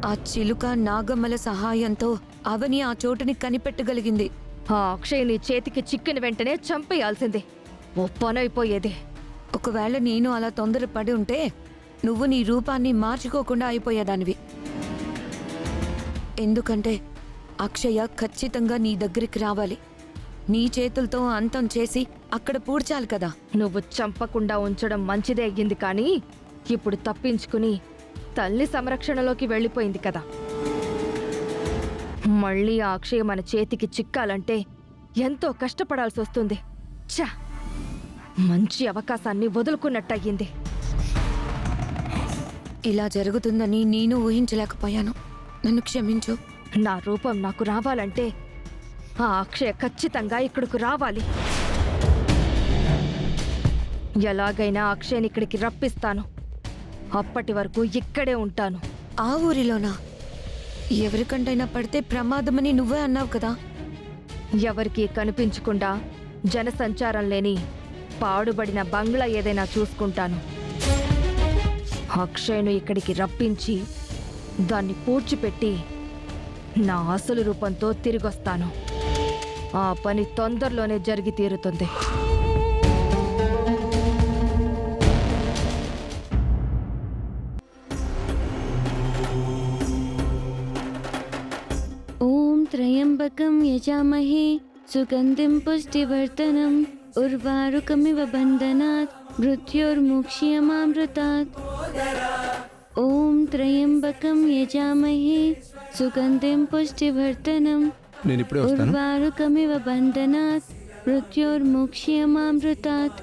ఆ చిలుక నాగమ్మల సహాయంతో అవని ఆ చోటుని కనిపెట్టగలిగింది. ఆ అక్షయ్ నీ చేతికి చిక్కిన వెంటనే చంపేయాల్సింది. ఓ పనైపోయేది. ఒకవేళ నేను అలా తొందరపడి ఉంటే నువ్వు నీ రూపాన్ని మార్చుకోకుండా అయిపోయేదానివి. ఎందుకంటే అక్షయ ఖచ్చితంగా నీ దగ్గరికి రావాలి. నీ చేతులతో అంతం చేసి అక్కడ పూడ్చాలి కదా. నువ్వు చంపకుండా ఉంచడం మంచిదే అయ్యింది, కానీ ఇప్పుడు తప్పించుకుని తల్లి సంరక్షణలోకి వెళ్ళిపోయింది కదా. మళ్ళీ ఆ అక్షయ మన చేతికి చిక్కాలంటే ఎంతో కష్టపడాల్సి వస్తుంది. ఛా, మంచి అవకాశాన్ని వదులుకున్నట్టయింది. ఇలా జరుగుతుందని నేను ఊహించలేకపోయాను. నన్ను క్షమించు. నా రూపం నాకు రావాలంటే ఆ అక్షయ ఖచ్చితంగా ఇక్కడకు రావాలి. ఎలాగైనా అక్షయ్ని ఇక్కడికి రప్పిస్తాను. అప్పటి వరకు ఇక్కడే ఉంటాను. ఆ ఊరిలోనా? ఎవరికంటైనా పడితే ప్రమాదమని నువ్వే అన్నావు కదా. ఎవరికీ కనిపించకుండా జనసంచారం లేని పాడుబడిన బంగ్లా ఏదైనా చూసుకుంటాను. అక్షయ్ను ఇక్కడికి రప్పించి దాన్ని పూడ్చిపెట్టి నా అసలు రూపంతో తిరిగొస్తాను. ఆ పని తొందరలోనే జరిగి తీరుతుంది. ఓం త్రయంబకం యజామహే సుగంధిం పుష్టివర్ధనం ఉర్వారుకమివ బంధనాత్ మృత్యోర్ముక్ష్యమామృతాత్. ఓం త్రయంబకం యజామహే సుగంధిం పుష్టివర్ధనం ఉర్వారుకమివ బంధనాత్ మృత్యోర్ముక్ష్యమామృతాత్.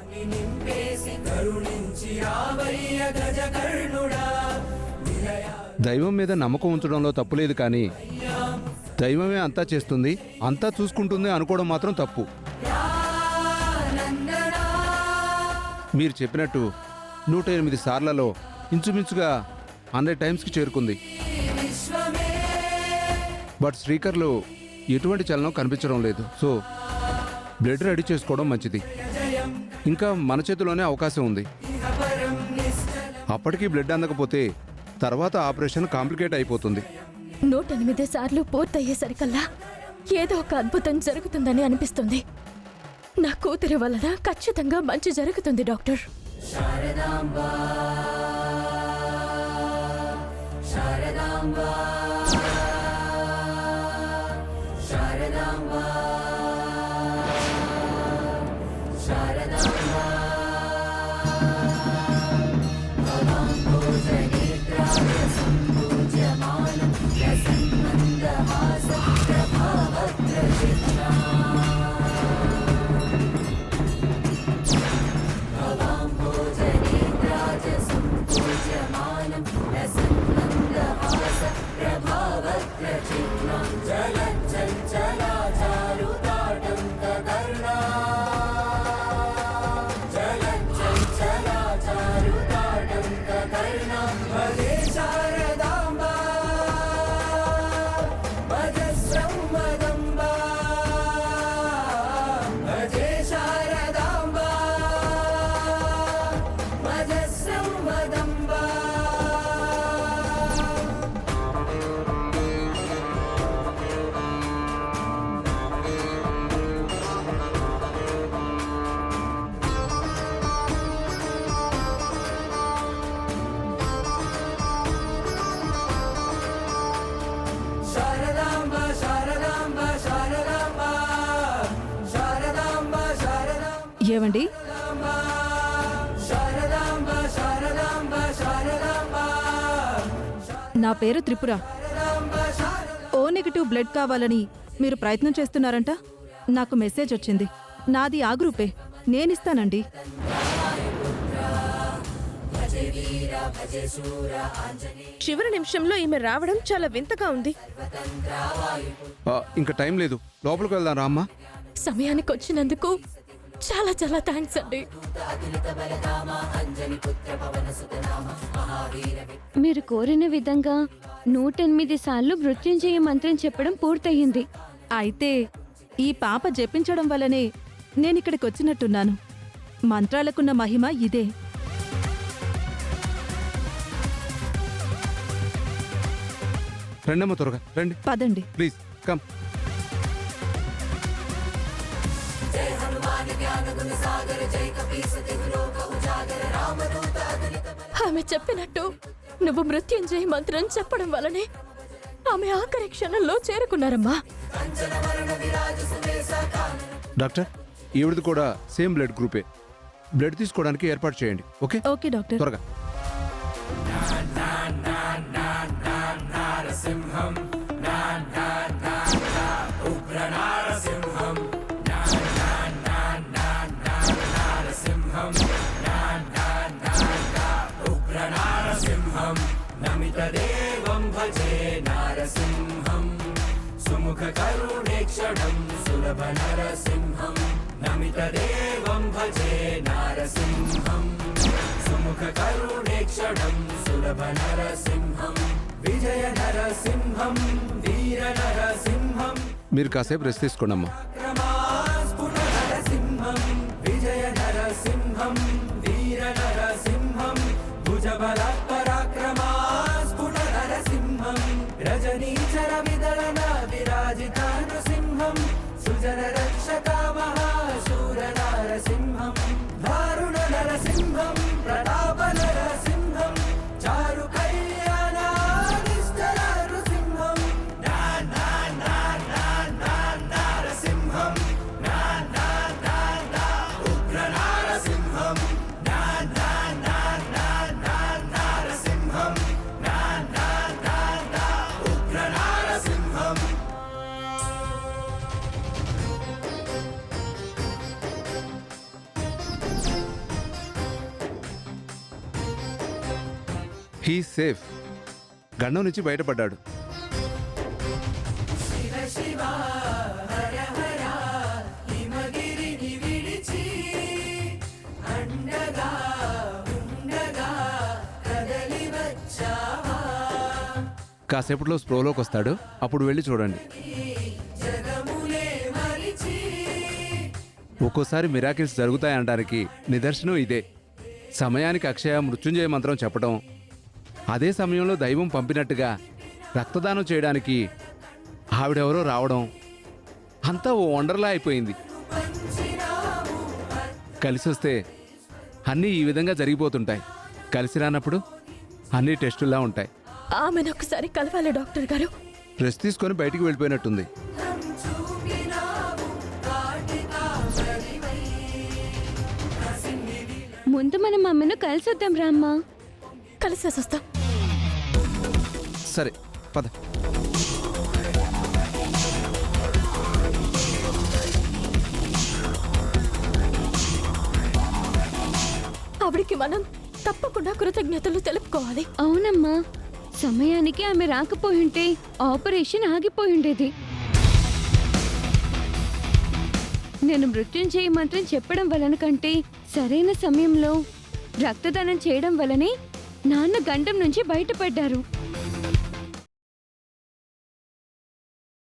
దైవం మీద నమ్మకం ఉంచడంలో తప్పులేదు, కానీ దైవమే అంతా చేస్తుంది, అంతా చూసుకుంటుంది అనుకోవడం మాత్రం తప్పు. మీరు చెప్పినట్టు 108 సార్లలో ఇంచుమించుగా 100 టైమ్స్కి చేరుకుంది. బట్ శ్రీకర్లో ఎటువంటి చలనం కనిపించడం లేదు. సో బ్లడ్ రెడీ చేసుకోవడం మంచిది. ఇంకా మన చేతిలోనే అవకాశం ఉంది. అప్పటికీ బ్లడ్ అందకపోతే తర్వాత ఆపరేషన్ కాంప్లికేట్ అయిపోతుంది. 108 సార్లు పూర్తయ్యేసరికల్లా ఏదో ఒక అద్భుతం జరుగుతుందని అనిపిస్తుంది. నా కూతురి వలన ఖచ్చితంగా మంచి జరుగుతుంది డాక్టర్. ఏమండి, నా పేరు త్రిపుర. ఓ నెగిటివ్ బ్లడ్ కావాలని మీరు ప్రయత్నం చేస్తున్నారంట. నాకు మెసేజ్ వచ్చింది. నాది ఆ గ్రూపే. నేనిస్తానండి. చివరి నిమిషంలో ఈమె రావడం చాలా వింతగా ఉంది. ఇంకా టైం లేదు, లోపలికి వెళ్దాం రామ్మా. సమయానికి వచ్చినందుకు చాలా చాలా థ్యాంక్స్ అండి. మీరు కోరిన విధంగా 108 సార్లు మృత్యుంజయ మంత్రం చెప్పడం పూర్తయింది. అయితే ఈ పాప జపించడం వల్లనే నేనిక్కడికి వచ్చినట్టున్నాను. మంత్రాలకున్న మహిమ ఇదే. రండమ్మా త్వరగా రండి పదండి. Please come. ఆమె చెప్పినట్టు నువ్వు మృత్యుంజయ మంత్రం చెప్పడం వల్లనే ఆమె ఆఖరి క్షణంలో చేరుకున్నారమ్మా. డాక్టర్ ఈవిడది కూడా సేమ్ బ్లడ్ గ్రూపే. బ్లడ్ తీసుకోవడానికి ఏర్పాటు చేయండి. Okay okay doctor. త్వరగా. మీరు కాసేపు రెస్ట్ తీసుకోండి అమ్మా. He safe. గండం నుంచి బయటపడ్డాడు. కాసేపట్లో స్ప్రోలోకి వస్తాడు, అప్పుడు వెళ్ళి చూడండి. ఒక్కోసారి మిరాకిల్స్ జరుగుతాయనడానికి నిదర్శనం ఇదే. సమయానికి అక్షయ మృత్యుంజయ మంత్రం చెప్పడం, అదే సమయంలో దైవం పంపినట్టుగా రక్తదానం చేయడానికి ఆవిడెవరో రావడం, అంతా ఓ వండర్లా అయిపోయింది. కలిసి వస్తే అన్నీ ఈ విధంగా జరిగిపోతుంటాయి. కలిసి రానప్పుడు అన్నీ టెస్టుల్లా ఉంటాయి. ఆమెను ఒకసారి కలవాలి డాక్టర్ గారు. రెస్ట్ తీసుకొని బయటికి వెళ్ళిపోయినట్టుంది. ముందు మనం అమ్మను కలిసొద్దాం రామ్మా. కలిసేసొస్తా. సరే పద. ఆవిడికి మనం తప్పకుండా కృతజ్ఞతలు తెలుపుకోవాలి. అవునమ్మా, సమయానికి ఆమె రాకపోయింటే ఆపరేషన్ ఆగిపోయిండేది. నేను మృత్యుంజయ మంత్రం చెప్పడం వలన కంటే సరైన సమయంలో రక్తదానం చేయడం వల్లనే నాన్న గండం నుంచి బయటపడ్డారు.